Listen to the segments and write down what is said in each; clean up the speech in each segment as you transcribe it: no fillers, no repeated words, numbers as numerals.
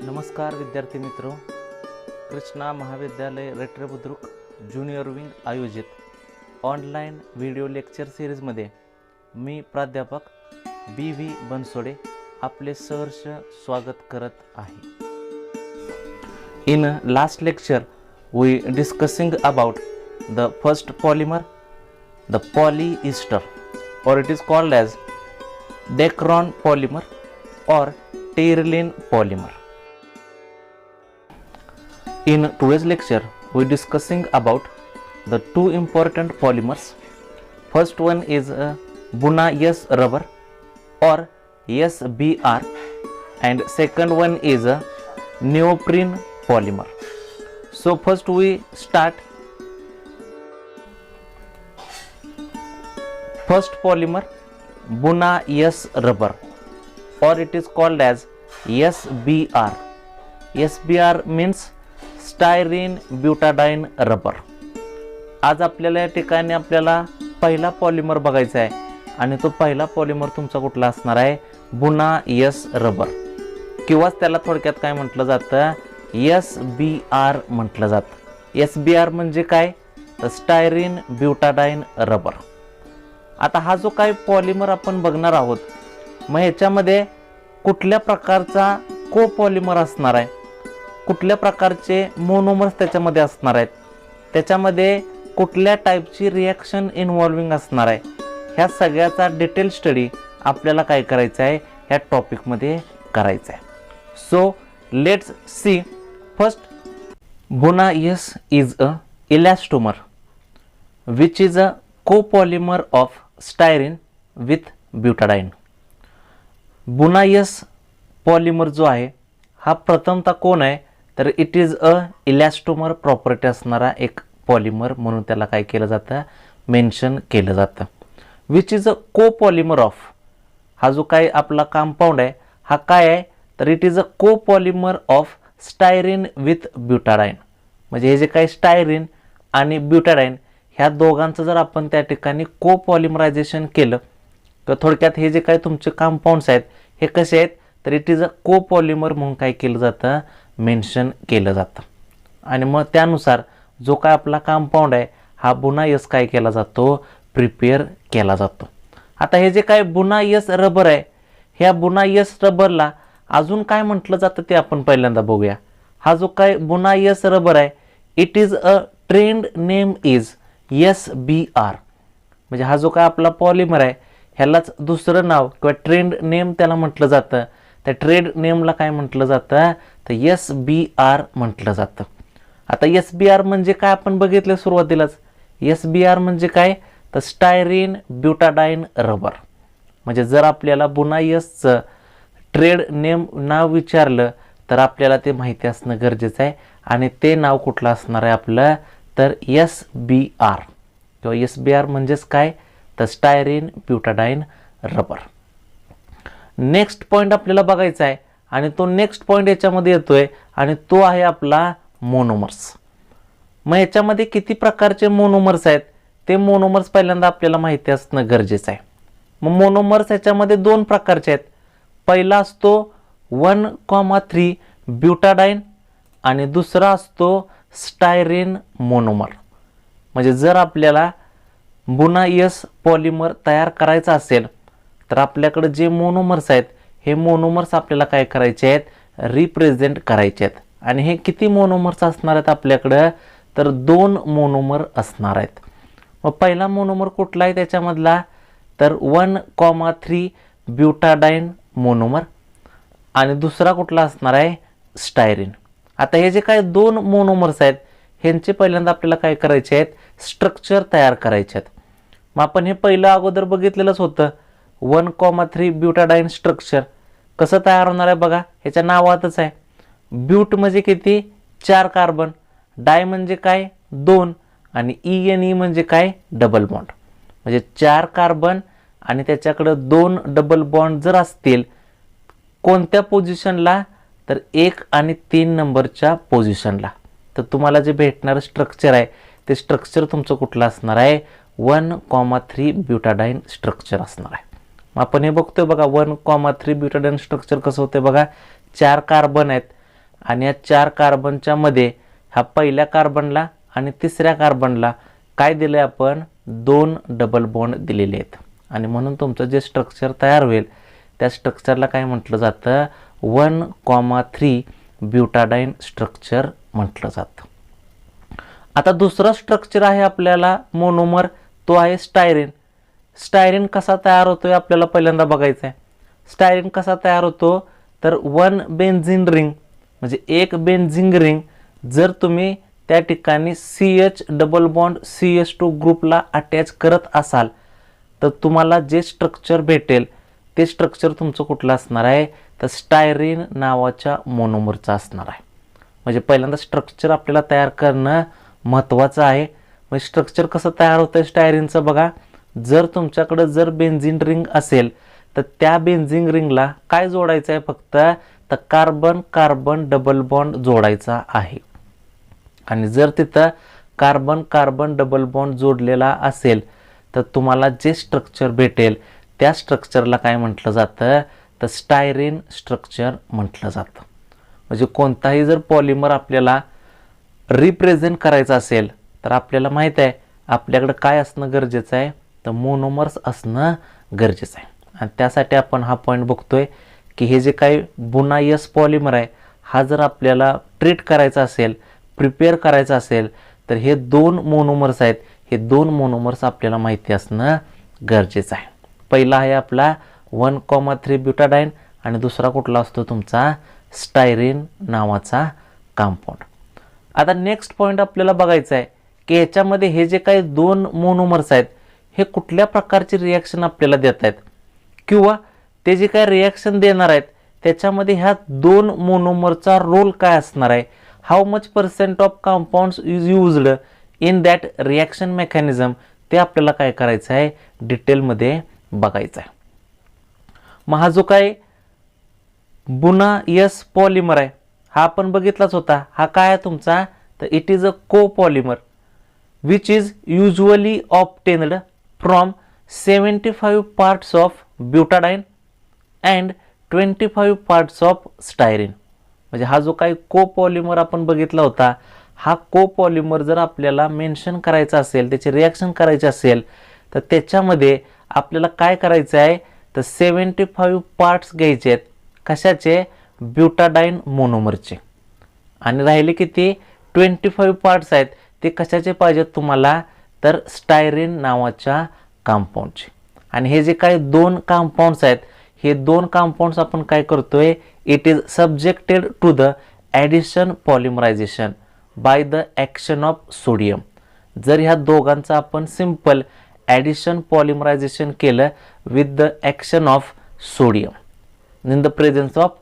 नमस्कार विद्यार्थी मित्रों, कृष्णा महाविद्यालय रेटरे बुद्रुक ज्युनियर विंग आयोजित ऑनलाइन व्हिडिओ लेक्चर सिरीजमध्ये मी प्राध्यापक बी.व्ही. बनसोडे आपले सहर्ष स्वागत करत आहे. In last lecture we discussing about the first polymer, the polyester, or it is called as Dacron polymer or Terylene polymer. In today's lecture we discussing about the two important polymers. First one is Buna-S rubber or SBR, and second one is neoprene polymer. So first we start first polymer, Buna-S rubber, or it is called as SBR. SBR means styrene butadiene rubber. आज आपल्याला या ठिकाणी आपल्याला पहिला polymer बघायचा आहे आणि तो पहिला पॉलिमर तुमचा कुठला असणार आहे? बुना-एस रबर, किंवा त्याला थोडक्यात काय म्हटलं जातं? SBR म्हटलं जातं. SBR म्हणजे काय? तर स्टायरीन ब्युटाडाईन रबर. आता हा जो काय पॉलिमर आपण बघणार आहोत, मग ह्याच्यामध्ये कुठल्या प्रकारचा कोपॉलिमर असणार आहे, कुठल्या प्रकारचे मोनोमर्स त्याच्यामध्ये असणार आहेत, त्याच्यामध्ये कुठल्या टाईपची रिॲक्शन इन्व्हॉल्विंग असणार आहे, ह्या सगळ्याचा डिटेल स्टडी आपल्याला काय करायचं आहे? ह्या टॉपिकमध्ये करायचं आहे. So let's see. First, Buna-S is a elastomer which is a copolymer of styrene with butadiene. Buna-S polymer जो आहे हा प्रथमतः कोण आहे? तर it is a elastomer property असणारा एक पॉलिमर म्हणून त्याला काय केलं जातं? मेन्शन केलं जातं. Which is a copolymer of, हा जो काय आपला कंपाऊंड आहे हा काय आहे? तर it is a copolymer of styrene with butadiene. म्हणजे हे जे काही स्टायरीन आणि ब्युटाडाईन ह्या दोघांचं जर आपण त्या ठिकाणी कोपॉलिमरायझेशन केलं तर थोडक्यात हे जे काही तुमचे कंपाऊंड्स आहेत हे कसे आहेत? तर इट इज अ कोपॉलिमर म्हणून काय केलं जातं? मेन्शन केलं जातं. आणि मग त्यानुसार जो काय आपला कंपाऊंड आहे हा Buna-S काय केला जातो? प्रिपेअर केला जातो. आता हे जे काय Buna-S रबर आहे, ह्या Buna-S रबरला अजून काय म्हटलं जातं ते आपण पहिल्यांदा बघूया. हा जो काय Buna-S रबर आहे, it is a trend name is SBR. म्हणजे हा जो काय आपला पॉलिमर आहे ह्यालाच दुसरं नाव किंवा ट्रेंड नेम त्याला म्हटलं जातं. त्या ट्रेड नेमला काय म्हटलं जातं? तर SBR म्हटलं जातं. आता SBR म्हणजे काय आपण बघितलं सुरुवातीलाच. SBR म्हणजे काय? तर स्टायरीन ब्युटाडाईन रबर. म्हणजे जर आपल्याला Buna-Sचं ट्रेड नेम नाव विचारलं तर आपल्याला ते माहिती असणं गरजेचं आहे, आणि ते नाव कुठलं असणार आहे आपलं? तर SBR, किंवा SBR म्हणजेच काय? तर styrene butadiene rubber. Next point आपल्याला बघायचा आहे, आणि तो नेक्स्ट पॉईंट याच्यामध्ये येतोय, आणि तो आहे आपला मोनोमर्स. मग याच्यामध्ये किती प्रकारचे मोनोमर्स आहेत ते मोनोमर्स पहिल्यांदा आपल्याला माहिती असणं गरजेचं आहे. मग मोनोमर्स याच्यामध्ये दोन प्रकारचे आहेत. पहिला असतो 1,3 ब्युटाडाईन आणि दुसरा असतो स्टायरीन मोनोमर. म्हणजे जर आपल्याला Buna-S पॉलिमर तयार करायचा असेल तर आपल्याकडे जे मोनोमर्स आहेत हे मोनोमर्स आपल्याला काय करायचे आहेत? रिप्रेझेंट करायचे आहेत. आणि हे किती मोनोमर्स असणार आहेत आपल्याकडं? तर 2 मोनोमर असणार आहेत. मग पहिला मोनोमर कुठला आहे त्याच्यामधला? तर 1,3 ब्युटाडाईन मोनोमर, आणि दुसरा कुठला असणार आहे? स्टायरीन. आता हे जे काय 2 मोनोमर्स आहेत ह्यांचे पहिल्यांदा आपल्याला काय करायचे आहेत? स्ट्रक्चर तयार करायचे आहेत. मग आपण हे पहिलं अगोदर बघितलेलंच होतं. 1,3 ब्युटाडाईन स्ट्रक्चर कसं तयार होणार आहे बघा, ह्याच्या नावातच आहे. ब्यूट म्हणजे किती? 4 कार्बन. डाय म्हणजे काय? 2. आणि ENE म्हणजे काय? Double bond. म्हणजे 4 कार्बन आणि त्याच्याकडे 2 डबल बॉन्ड जर असतील कोणत्या पोझिशनला? तर 1 आणि 3 नंबरच्या पोझिशनला. तर तुम्हाला जे भेटणारं स्ट्रक्चर आहे ते स्ट्रक्चर तुमचं कुठलं असणार आहे? 1,3 ब्युटाडाईन स्ट्रक्चर असणार आहे. मग आपण हे बघतोय बघा 1,3 ब्युटाडाईन स्ट्रक्चर कसं होतं बघा. 4 कार्बन आहेत आणि या 4 कार्बनच्या मध्ये ह्या पहिल्या कार्बनला आणि तिसऱ्या कार्बनला काय दिलं आहे आपण 2 डबल बॉन्ड दिलेले आहेत आणि म्हणून तुमचं जे स्ट्रक्चर तयार होईल त्या स्ट्रक्चरला काय म्हटलं जातं 1,3 ब्युटाडाईन स्ट्रक्चर म्हटलं जातं. आता दुसरं स्ट्रक्चर आहे आपल्याला मोनोमर, तो आहे स्टायरीन. स्टायरीन कसा तयार होतोय आपल्याला पहिल्यांदा बघायचं आहे. स्टायरीन कसा तयार होतो तर 1 बेन्झीन रिंग म्हणजे एक बेन्झीन रिंग जर तुम्ही त्या ठिकाणी CH डबल बॉन्ड CH2 ग्रुपला अटॅच करत असाल तर तुम्हाला जे स्ट्रक्चर भेटेल ते स्ट्रक्चर तुमचं कुठलं असणार आहे तर स्टायरीन नावाच्या मोनोमरचं असणार आहे. म्हणजे पहिल्यांदा स्ट्रक्चर आपल्याला तयार करणं महत्त्वाचं आहे. म्हणजे स्ट्रक्चर कसं तयार होतं स्टायरीनचं बघा. जर तुमच्याकडं जर बेन्झीन रिंग असेल तर त्या बेन्झीन रिंगला काय जोडायचं आहे फक्त तर कार्बन कार्बन डबल बॉन्ड जोडायचा आहे. आणि जर तिथं कार्बन कार्बन डबल बॉन्ड जोडलेला असेल तर तुम्हाला जे स्ट्रक्चर भेटेल त्या स्ट्रक्चरला काय म्हटलं जातं तर स्टायरीन स्ट्रक्चर म्हटलं जातं. म्हणजे कोणताही जर पॉलिमर आपल्याला रिप्रेझेंट करायचा असेल तर आपल्याला माहीत आहे आपल्याकडं काय असणं गरजेचं आहे तर मोनोमर्स असणं गरजेचं आहे. आणि त्यासाठी आपण हा पॉईंट बघतोय की हे जे काही बुना S पॉलिमर आहे हा जर आपल्याला ट्रीट करायचा असेल प्रिपेअर करायचा असेल तर हे 2 मोनोमर्स आहेत, हे 2 मोनोमर्स आपल्याला माहिती असणं गरजेचं आहे. पहिला आहे आपला 1,3 ब्युटाडाईन आणि दुसरा कुठला असतो तुमचा स्टायरीन नावाचा कंपाऊंड. आता नेक्स्ट पॉईंट आपल्याला बघायचा आहे की ह्याच्यामध्ये हे जे काही 2 मोनोमर्स आहेत हे कुठल्या प्रकारची रिॲक्शन आपल्याला देत आहेत किंवा ते जे काही रिॲक्शन देणार आहेत त्याच्यामध्ये ह्या 2 मोनोमरचा रोल काय असणार आहे. How much % of compounds is used in that reaction mechanism ते आपल्याला काय करायचं आहे डिटेलमध्ये बघायचं आहे. मग हा जो काय बुना S पॉलिमर आहे हा आपण बघितलाच होता. हा काय आहे तुमचा तर it is a copolymer which is usually obtained from 75 parts of butadiene and 25 parts of styrene. म्हणजे हा जो काही कोपॉलिमर आपण बघितला होता हा कोपॉलिमर जर आपल्याला मेन्शन करायचा असेल त्याची रिॲक्शन करायची असेल तर त्याच्यामध्ये आपल्याला काय करायचं आहे तर 75 पार्ट्स घ्यायचे आहेत कशाचे ब्युटाडाईन मोनोमरचे आणि राहिले किती 25 पार्ट्स आहेत ते कशाचे पाहिजेत तुम्हाला तर स्टायरीन नावाच्या कंपाऊंडचे. आणि हे जे काही 2 कंपाऊंड्स आहेत हे 2 कंपाऊंड्स आपण काय करतोय it is subjected to the addition polymerisation by the action of sodium. जर ह्या दोघांचं आपण सिंपल ॲडिशन पॉलिमरायझेशन केलं with the action of sodium in the presence of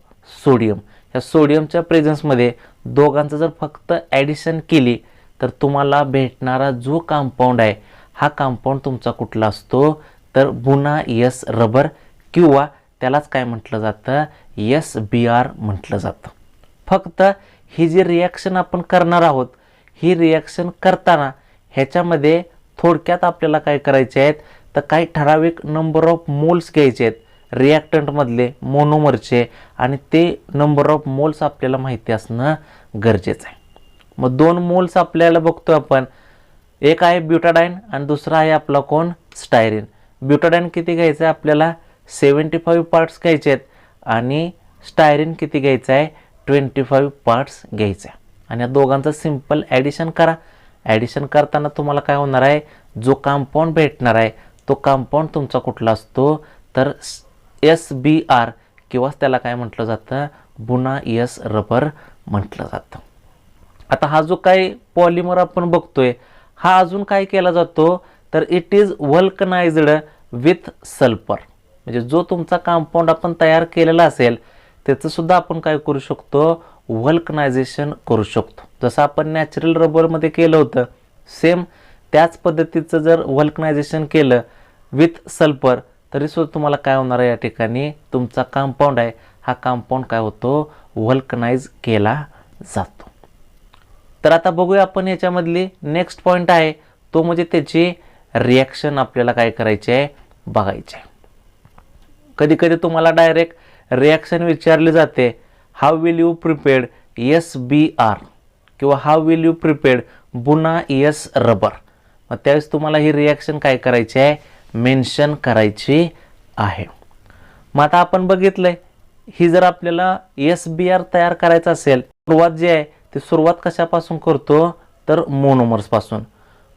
sodium, ह्या सोडियमच्या प्रेझेन्समध्ये दोघांचं जर फक्त ॲडिशन केली तर तुम्हाला भेटणारा जो कंपाऊंड आहे हा कंपाऊंड तुमचा कुठला असतो तर बुना S रबर किंवा त्यालाच काय म्हटलं जातं SBR म्हटलं जातं. फक्त ही जी रिॲक्शन आपण करणार आहोत ही रिॲक्शन करताना ह्याच्यामध्ये थोडक्यात आपल्याला काय करायचे आहेत तर काही ठराविक नंबर ऑफ मोल्स घ्यायचे आहेत रिॲक्टंटमधले मोनोमरचे आणि ते नंबर ऑफ मोल्स आपल्याला माहिती असणं गरजेचं आहे. मग 2 मोल्स आपल्याला बघतो आपण, एक आहे ब्युटाडाईन आणि दुसरा आहे आपला कोण स्टायरीन. ब्युटाडाईन किती घ्यायचं आहे आपल्याला 75 पार्ट्स घ्यायचे आहेत आणि स्टायरीन किती घ्यायचं आहे 25 पार्ट्स घ्यायचे आहे. आणि या दोघांचं सिंपल ॲडिशन करा. ॲडिशन करताना तुम्हाला काय होणार आहे जो कंपाऊंड भेटणार आहे तो कंपाऊंड तुमचा कुठला असतो तर SBR किंवा त्याला काय म्हटलं जातं बुना S रबर म्हटलं जातं. आता हा जो काही पॉलिमर आपण बघतोय हा अजून काय केला जातो तर it is vulcanised with sulphur. म्हणजे जो तुमचा कंपाऊंड आपण तयार केलेला असेल त्याचं सुद्धा आपण काय करू शकतो व्हल्कनायझेशन करू शकतो. जसं आपण नॅचरल रबरमध्ये केलं होतं सेम त्याच पद्धतीचं जर व्हल्कनायझेशन केलं विथ सल्फर तरी सुद्धा तुम्हाला काय होणार आहे या ठिकाणी तुमचा कंपाऊंड आहे हा कंपाऊंड काय होतो व्हल्कनाइज केला जातो. तर आता बघूया आपण याच्यामधली नेक्स्ट पॉईंट आहे तो म्हणजे त्याची रिॲक्शन आपल्याला काय करायची आहे बघायची आहे. कधी कधी तुम्हाला डायरेक्ट रिॲक्शन विचारली जाते how will you prepared SBR किंवा हाऊ विल यू प्रिपेअर्ड बुना यस रबर. मग त्यावेळेस तुम्हाला ही रिॲक्शन काय करायची आहे, मेन्शन करायची आहे. मग आता आपण बघितलंय ही जर आपल्याला SBR तयार करायचं असेल, सुरुवात जी आहे ती सुरुवात कशापासून करतो तर मोनोमर्स पासून.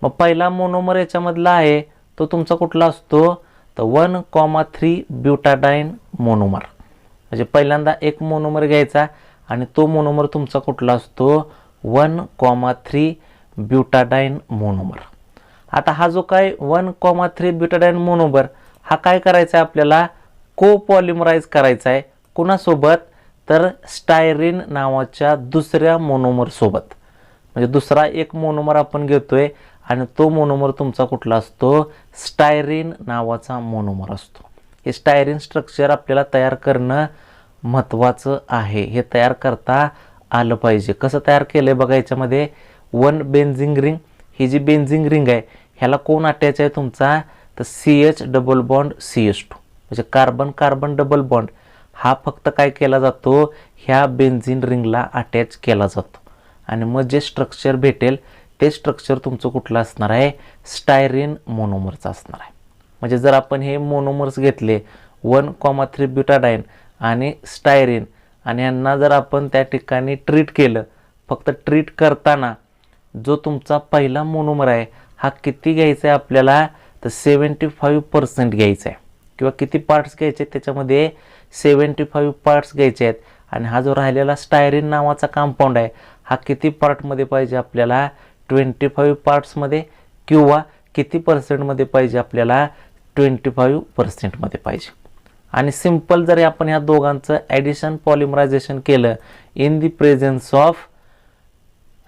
मग पहिला मोनोमर याच्यामधला आहे तो तुमचा कुठला असतो तर 1,3 ब्युटाडाईन मोनोमर. म्हणजे पहिल्यांदा एक मोनोमर घ्यायचा आणि तो मोनोमर तुमचा कुठला असतो 1,3 ब्युटाडाईन मोनोमर. आता हा जो काय 1,3 ब्युटाडाईन मोनोमर हा काय करायचा आहे आपल्याला, कोपॉलिमराइज करायचा आहे. कुणासोबत तर स्टायरीन नावाच्या दुसऱ्या मोनोमर सोबत. म्हणजे दुसरा एक मोनोमर आपण घेतोय आणि तो मोनोमर तुमचा कुठला असतो स्टायरीन नावाचा मोनोमर असतो. हे स्टायरीन स्ट्रक्चर आपल्याला तयार करणं महत्त्वाचं आहे. हे तयार करता आलं पाहिजे. कसं तयार केलंय बघा, याच्यामध्ये 1 बेन्झिंग रिंग, ही जी बेन्झिंग रिंग आहे ह्याला कोण अटॅच आहे तुमचा तर CH डबल बॉन्ड CH2. म्हणजे कार्बन कार्बन डबल बॉन्ड हा फक्त काय केला जातो ह्या बेन्झिन रिंगला अटॅच केला जातो. आणि मग जे स्ट्रक्चर भेटेल ते स्ट्रक्चर तुमचं कुठलं असणार आहे स्टायरीन मोनोमरचं असणार आहे. म्हणजे जर आपण हे मोनोमर्स घेतले 1,3 ब्युटाडाईन आणि स्टायरीन आणि यांना जर आपण त्या ठिकाणी ट्रीट केलं, फक्त ट्रीट करताना जो तुमचा पहिला मोनोमर आहे हा किती घ्यायचा आहे आपल्याला तर 75% घ्यायचा आहे. किंवा किती पार्ट्स घ्यायचे आहेत त्याच्यामध्ये 75 पार्ट्स घ्यायचे आहेत. आणि हा जो राहिलेला स्टायरीन नावाचा कंपाऊंड आहे हा किती पार्टमध्ये पाहिजे आपल्याला 25 पार्ट्समध्ये किंवा किती पर्सेंटमध्ये पाहिजे आपल्याला 25% पाहिजे. आणि सिंपल जर आपण ह्या दोघांचं ॲडिशन पॉलिमरायझेशन केलं in the presence of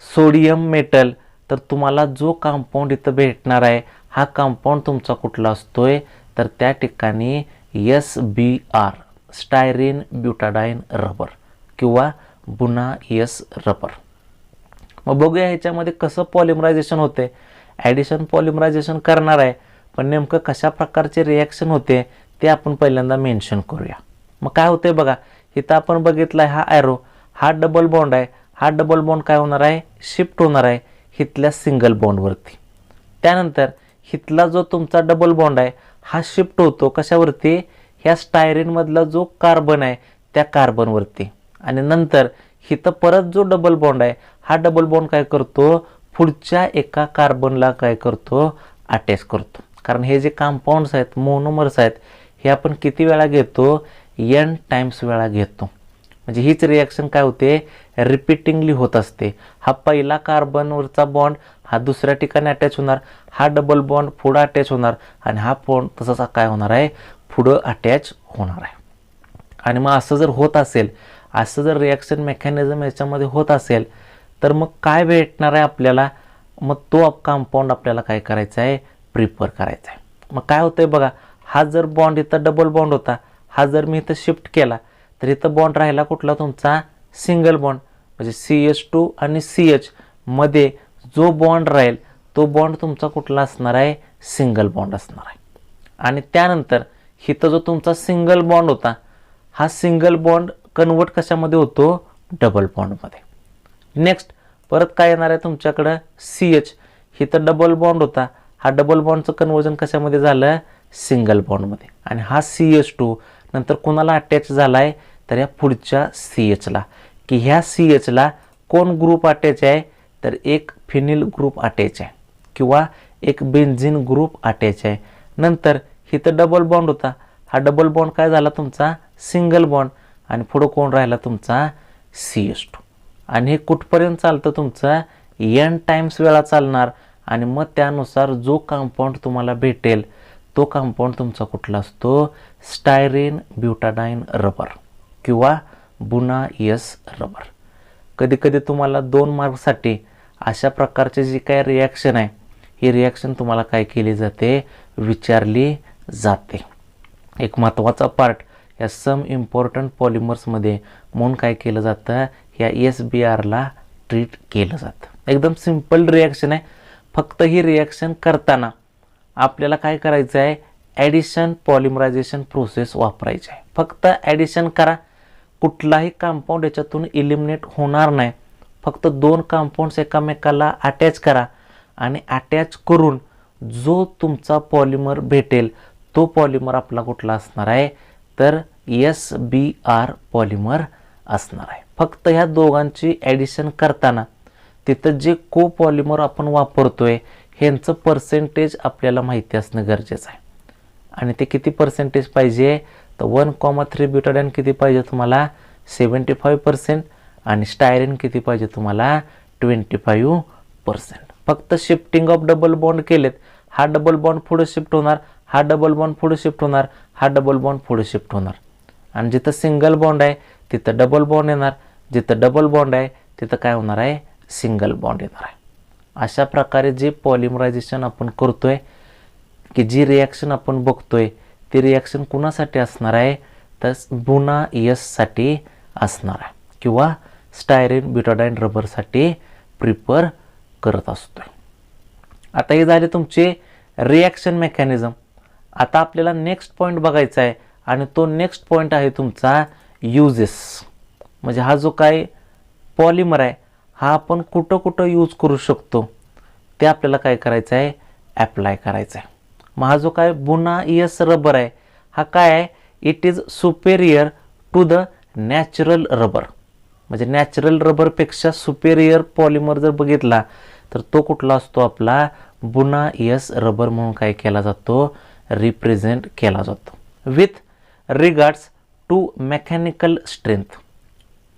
sodium metal तर तुम्हाला जो कंपाऊंड इथं भेटणार आहे हा कंपाऊंड तुमचा कुठला असतोय तर त्या ठिकाणी SBR स्टायरीन ब्युटाडाईन रबर किंवा बुना यस रबर. मग बघूया ह्याच्यामध्ये कसं पॉलिमरायझेशन होते. ॲडिशन पॉलिमरायझेशन करणार आहे पण नेमकं कशा प्रकारचे रिॲक्शन होते ते आपण पहिल्यांदा मेन्शन करूया. मग काय होते बघा, इथं आपण बघितलं आहे हा ॲरो, हा डबल बॉन्ड आहे. हा डबल बॉन्ड काय होणार आहे शिफ्ट होणार आहे हिथल्या सिंगल बॉन्डवरती. त्यानंतर हिथला जो तुमचा डबल बॉन्ड आहे हा शिफ्ट होतो कशावरती ह्या स्टायरीनमधला जो कार्बन आहे त्या कार्बनवरती. आणि नंतर हिथं परत जो डबल बॉन्ड आहे हा डबल बॉन्ड काय करतो पुढच्या एका कार्बनला काय करतो अटॅच करतो. कारण हे जे कंपाऊंड्स आहेत मोनोमर्स आहेत हे आपण किती वेळा घेतो N टाइम्स वेळा घेतो. म्हणजे हीच रिॲक्शन काय होते रिपीटिंगली होत असते. हा पहिला कार्बनवरचा बॉन्ड हा दुसऱ्या ठिकाणी अटॅच होणार, हा डबल बॉन्ड पुढं अटॅच होणार आणि हा बॉन्ड तसाच काय होणार आहे पुढं अटॅच होणार आहे. आणि मग असं जर होत असेल, असं जर रिॲक्शन मेकॅनिझम याच्यामध्ये होत असेल तर मग काय भेटणार आहे आपल्याला, मग तो कंपाऊंड आपल्याला काय करायचा आहे प्रिपेअर करायचा आहे. मग काय होतंय बघा, हा जर बॉन्ड इथं डबल बॉन्ड होता, हा जर मी इथं शिफ्ट केला तर इथं बॉन्ड राहिला कुठला तुमचा सिंगल बॉन्ड. म्हणजे CH2 आणि CH मध्ये जो बॉन्ड राहील तो बॉन्ड तुमचा कुठला असणार आहे सिंगल बॉन्ड असणार आहे. आणि त्यानंतर इथं जो तुमचा सिंगल बॉन्ड होता हा सिंगल बॉन्ड कन्वर्ट कशामध्ये होतो डबल बॉन्डमध्ये. नेक्स्ट परत काय येणार आहे तुमच्याकडं CH, इथं डबल बॉन्ड होता, हा डबल बॉन्डचं कन्वर्जन कशामध्ये झालं सिंगल बॉन्डमध्ये. आणि हा CH2 नंतर कोणाला अटॅच झाला आहे तर या पुढच्या CHला, की ह्या CHला कोण ग्रुप अटॅच आहे तर एक फिनिल ग्रुप अटॅच आहे किंवा एक बेन्झिन ग्रुप अटॅच आहे. नंतर इथं डबल बॉन्ड होता, हा डबल बॉन्ड काय झाला तुमचा सिंगल बॉन्ड आणि पुढं कोण राहिला तुमचा CH2. आणि हे कुठपर्यंत चालतं तुमचं N टाइम्स वेळा चालणार. आणि मग त्यानुसार जो कंपाऊंड तुम्हाला भेटेल तो कंपाऊंड तुमचा कुठला असतो स्टायरीन ब्युटाडाईन रबर किंवा बुना यस रबर. कधी कधी तुम्हाला 2 मार्कसाठी अशा प्रकारचे जी काय रिॲक्शन आहे ही रिॲक्शन तुम्हाला काय केली जाते विचारली जाते. एक महत्त्वाचा पार्ट या सम इम्पॉर्टंट पॉलिमर्समध्ये म्हणून काय केलं जातं या SBRला ट्रीट केलं जातं. एकदम सिंपल रिॲक्शन आहे. फक्त ही रिॲक्शन करताना आपल्याला काय करायचं आहे ॲडिशन पॉलिमरायझेशन प्रोसेस वापरायची आहे. फक्त ॲडिशन करा, कुठलाही कंपाऊंड याच्यातून इलिमिनेट होणार नाही. फक्त 2 कंपाऊंड्स एकामेकाला अटॅच करा आणि अटॅच करून जो तुमचा पॉलिमर भेटेल तो पॉलिमर आपला कुठला असणार आहे, तर SBr पॉलिमर असणार आहे. फक्त ह्या दोघांची ॲडिशन करताना तिथं जे को पॉलिमर आपण वापरतोय ह्यांचं पर्सेंटेज आपल्याला माहिती असणं गरजेचं आहे. आणि ते किती पर्सेंटेज पाहिजे, तर 1,3 ब्युटाडाइन किती पाहिजे तुम्हाला, 75%. आणि स्टायरीन किती पाहिजे तुम्हाला, 25%. फक्त शिफ्टिंग ऑफ डबल बॉन्ड केलेत, हा डबल बॉन्ड पुढे शिफ्ट होणार, हा डबल बॉन्ड पुढे शिफ्ट होणार, हा डबल बॉन्ड पुढे शिफ्ट होणार. आणि जिथं सिंगल बॉन्ड आहे तिथं डबल बॉन्ड येणार, जिथं डबल बॉन्ड आहे तिथं काय होणार आहे, सिंगल बॉन्ड येणार आहे. अशा प्रकारे जे पॉलिमरायझेशन आपण करतोय, की जी रिॲक्शन आपण बघतोय ती रिॲक्शन कुणासाठी असणार आहे, तर बुना साठी असणार आहे किंवा स्टायरीन ब्युटाडाइन रबरसाठी प्रिफर करत असतोय. आता हे झाले तुमचे रिॲक्शन मेकॅनिझम. आता आपल्याला नेक्स्ट पॉईंट बघायचा आहे आणि तो नेक्स्ट पॉईंट आहे तुमचा युजेस. म्हणजे हा जो काय पॉलिमर आहे हा आपण कुठं कुठं यूज करू शकतो ते आपल्याला काय करायचं आहे, ॲप्लाय करायचं आहे. मग हा जो काय बुना रबर आहे हा काय आहे, it is superior to the natural rubber. म्हणजे नॅचरल रबरपेक्षा सुपेरियर पॉलिमर जर बघितला तर तो कुठला असतो, आपला बुना रबर म्हणून काय केला जातो, रिप्रेझेंट केला जातो. With regards to mechanical strength.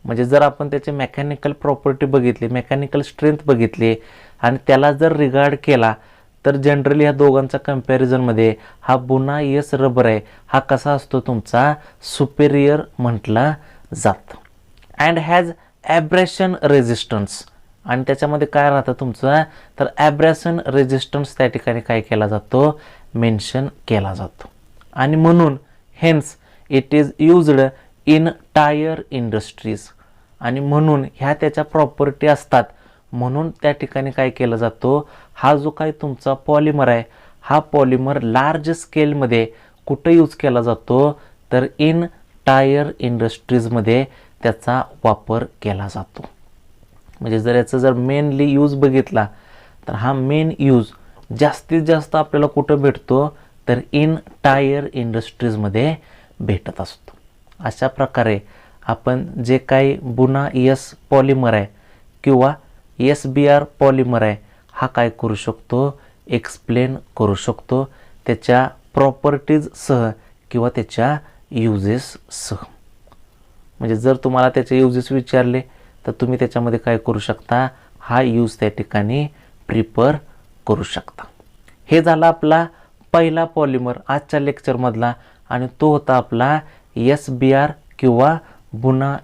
म्हणजे जर आपण त्याचे मेकॅनिकल प्रॉपर्टी बघितली, मेकॅनिकल स्ट्रेंथ बघितली आणि त्याला जर रिगार्ड केला तर जनरली ह्या दोघांचा कंपॅरिझनमध्ये हा बुना रबर आहे हा कसा असतो, तुमचा सुपेरियर म्हटला जातो. And has abrasion resistance. आणि त्याच्यामध्ये काय राहतं तुमचं, तर ॲब्रेशन रेजिस्टन्स त्या ठिकाणी काय केला जातो, मेन्शन केला जातो. आणि म्हणून hence it is used in tyre industries. आणि म्हणून ह्या त्याच्या प्रॉपर्टी असतात म्हणून त्या ठिकाणी काय केलं जातो, हा जो काही तुमचा पॉलिमर आहे हा पॉलिमर लार्ज स्केलमध्ये कुठं यूज केला जातो, तर इन टायर इंडस्ट्रीजमध्ये त्याचा वापर केला जातो. म्हणजे जर याचं जर मेनली यूज बघितला तर हा मेन यूज जास्तीत जास्त आपल्याला कुठं भेटतो, तर इन टायर इंडस्ट्रीजमध्ये भेटत असतो. अशा प्रकारे आपण जे काही बुना पॉलिमर आहे किंवा SBr पॉलिमर आहे हा काय करू शकतो, एक्सप्लेन करू शकतो त्याच्या प्रॉपर्टीजसह किंवा त्याच्या युजेससह. म्हणजे जर तुम्हाला त्याचे युजेस विचारले तर तुम्ही त्याच्यामध्ये काय करू शकता, हा यूज त्या ठिकाणी प्रिफर करू शकता. हे झाला आपला पहिला पॉलिमर आजच्या लेक्चरमधला आणि तो होता आपला SBr किंवा बुना